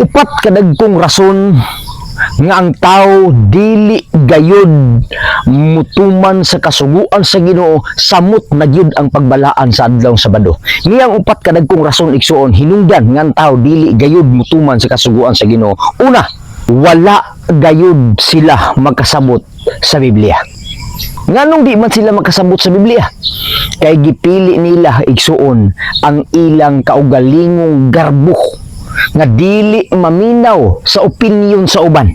Upat kadagkong rason nga ang tao dili gayud mutuman sa kasuguan sa Ginoo samot na gyud ang pagbalaan sa adlaw Sabado. Niyang upat kadagkong rason igsuon hinungdan nga ang tao dili gayud mutuman sa kasuguan sa Ginoo. Una, wala gayud sila magkasabot sa Biblia. Nganong di man sila makasabot sa Biblia? Kay gipili nila igsuon ang ilang kaugalingong garbo nga dili maminaw sa opinyon sa uban.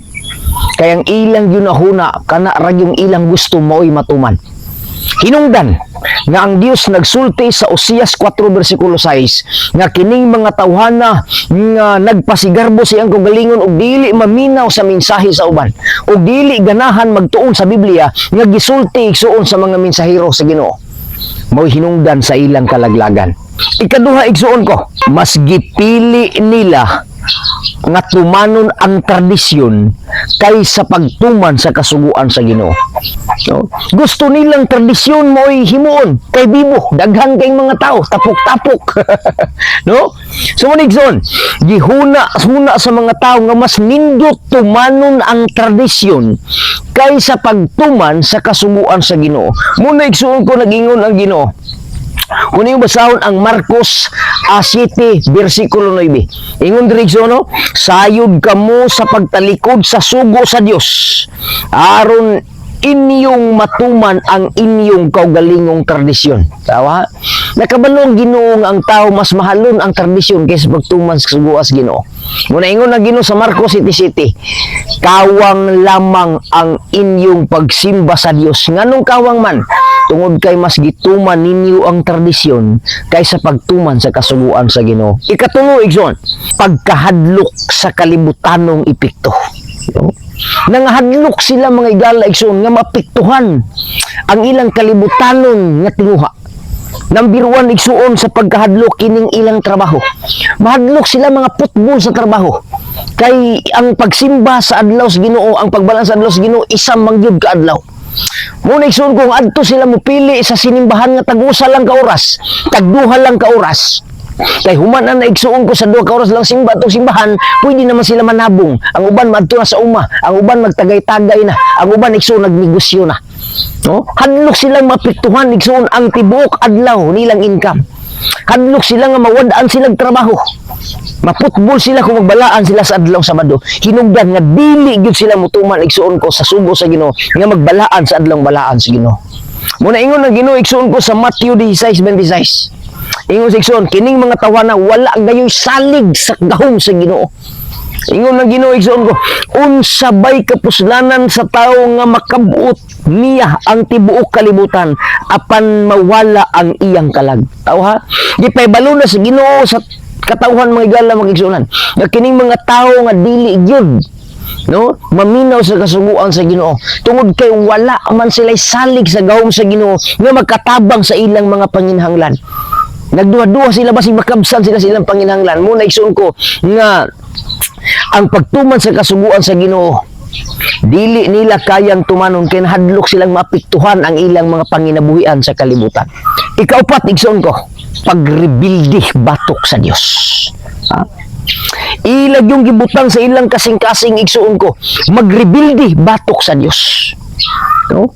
Kaya ang ilang yunahuna kana ra yung ilang gusto mao'y matuman. Hinungdan nga ang Dios nagsulti sa Osias 4 versikulo 6 nga kining mga tawhana nga nagpasigarbo siyang kaugalingon og dili maminaw sa mensahe sa uban og dili ganahan magtuon sa Biblia nga gisulti igsuon sa mga mensahero sa Ginoo. Mao'y hinungdan sa ilang kalaglagan. Ikaduha igsuon ko, mas gipili nila nga tumanon ang tradisyon kaysa pagtuman sa kasuguan sa Ginoo. No? Gusto nilang tradisyon mo'y himuon kay bibo, daghan kay mga tao, tapok-tapok. No? So manigson, gihuna sa mga tao nga mas nindot tumanon ang tradisyon kaysa pagtuman sa kasuguan sa Ginoo. Muna igsuon ko nagingon ang Ginoo. Kung yung basahon ang Marcos 7 versikulo 9. Ingon direksyon no, sayod kamo sa pagtalikod sa sugo sa Dios aron inyong matuman ang inyong kaugalingong tradisyon. Tawa? Nakabalong Ginoo ang tao mas mahalon ang tradisyon kaysa pagtuman sa sugo sa Ginoo. Muna ingon ang Ginoo sa Marcos 7:7. Kawang lamang ang inyong pagsimba sa Dios. Nganong kawang man? Tungod kay mas gituman ninyo ang tradisyon kaysa pagtuman sa kasuguan sa Ginoo. Ikatulo igsoon, pagkahadlok sa kalibutanong epekto. Nangahadlok sila mga igala igsoon nga mapektuhan ang ilang kalibutanong nga tinguha. Number 1 igsuon sa pagkahadlok kining ilang trabaho. Mahadlok sila mga putbol sa trabaho. Kay ang pagsimba sa adlaw sa Ginoo, ang pagbalan sa adlaw sa Ginoo isang mangyud ka adlaw. Muna igsoon kung adto sila mupili sa sinimbahan nga tag-usa lang ka oras, tagduha lang ka oras. Kay human na igsuon ko sa 2 ka oras lang simba atong simbahan, pwede naman sila manabong. Ang uban madto na sa uma, ang uban magtagay-tagay na, ang uban igsuon nagnegosyo na. No? Hadlok silang mapektuhan igsuon ang tibuok adlaw nilang income. Hadlok sila nga mawad-an silang trabaho. Maputbol sila kung magbalaan sila sa adlaw Sabado. Hinungdan nga dili gyud sila mutuman igsuon ko sa sugo sa Ginoo nga magbalaan sa adlaw balaan sa Ginoo. Muna ingon ang Ginoo igsuon ko sa Matthew 16:26. Ingon sa igsuon kining mga tawana wala gayoy salig sa gahom sa Ginoo. Ingon ang Ginoo igsuon ko unsabay kapuslanan sa tawo nga makabuot niya ang tibuok kalibutan apan mawala ang iyang kalag. Tawo ha? Gipahibalo na sa Ginoo sa katawhan mga igala magigsunan nga kining mga tao nga dili gyud no maminaw sa kasuguan sa Ginoo tungod kay wala man sila salig sa gahom sa Ginoo nga magkatabang sa ilang mga panginhanglan. Nagduha-duha sila basig makabsan sila sa ilang panginhanglan. Muna igsuon ko nga ang pagtuman sa kasuguan sa Ginoo dili nila kayang tumanon kay hadlok silang mapiktuhan ang ilang mga panginabuhian sa kalibutan. Ikaupat igsuon ko pagrebildi batok sa Dios. Ha? Ilag yung gibutang sa ilang kasing-kasing igsuon ko magrebildi batok sa Dios. No?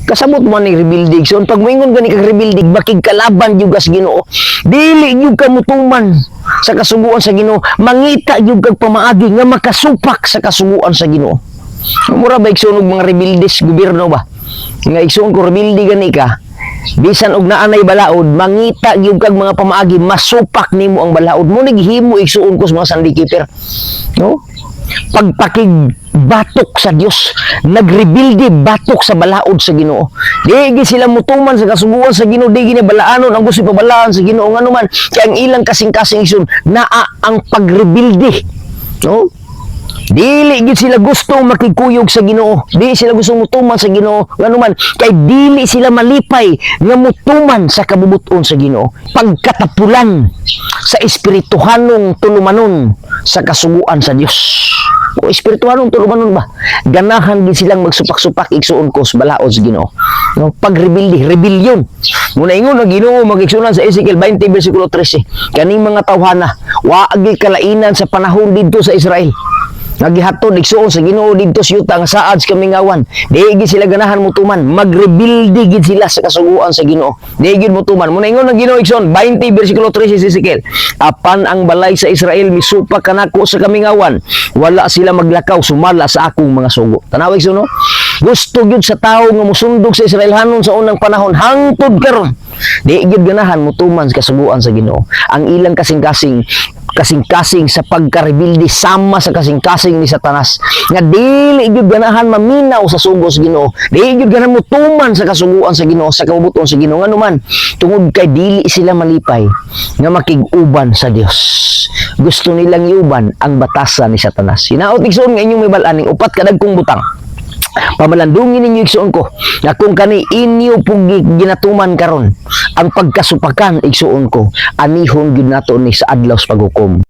Kasabot mo ni rebuilding. So, pag moingon gani kag rebuilding, bakig kalaban yung gas Ginoo. Dili yung kamutuman sa kasuguan sa Ginoo. Mangita yung kag pamaagi nga makasupak sa kasuguan sa Ginoo. Mura ba igsuon og mga rebuildes gobyerno ba? Nga igsuon ko rebuildi gani ka. Bisan og naanay balaod, mangita yung kag mga pamaagi, masupak nimo ang balaod. Mo naghimo igsuon ko sa mga sandikeeper. No? Pagpakig batok sa Dios, nagrebuildi batok sa balaod sa Ginoo. Di sila mutuman sa kasuguan sa Ginoo, di gini balaanon ang gusto pabalaan sa Ginoo ngano man kay ang ilang kasing-kasing isun naa ang pagrebuildi. No? Dili gid sila gusto makikuyog sa Ginoo. Dili sila gusto mutuman sa Ginoo ngano man kay dili sila malipay nga mutuman sa kabubuton sa Ginoo. Pagkatapulan sa espirituhanong tulumanon sa kasuguan sa Dios. O espirituhanong tulumanon ba? Ganahan gid silang magsupak-supak igsuon ko sa balaod sa Ginoo. No, pagrebildi, rebellion. Muna ingon ang Ginoo magigsunan sa Ezekiel 20 bersikulo 13. Kaning mga tawhana wa agi kalainan sa panahon didto sa Israel. Nagihatod igsuon sa Ginoo didto sa yuta nga saad sa kamingawan. Di gid sila ganahan mutuman, magrebuild gid sila sa kasuguan sa Ginoo. Di gid mutuman. Muna ingon ang Ginoo igsoon 20 bersikulo 13 sa Ezekiel. Apan ang balay sa Israel misupak kanako sa kamingawan, wala sila maglakaw sumala sa akong mga sugo. Tanaw igsoon no? Gusto gyud sa tawo nga musundog sa Israelhanon sa unang panahon hangtod karon. Di gid ganahan mutuman sa kasuguan sa Ginoo. Ang ilang kasing-kasing sa pagkarebilde sama sa kasing-kasing ni Satanas nga dili gyud ganahan maminaw sa sugo sa Ginoo, dili gyud ganahan mutuman sa kasuguan sa Ginoo, sa kabubuton sa Ginoo nga naman tungod kay dili sila malipay nga makig-uban sa Dios. Gusto nilang iuban ang batasan ni Satanas. Hinaot igsoon nga inyong may balaning upat kadagkong butang. Pamalandungin ninyo igsuon ko na kung kani inyo pong ginatuman karon ang pagkasupakan igsuon ko anihon gyud nato ni sa adlaw sa paghukom.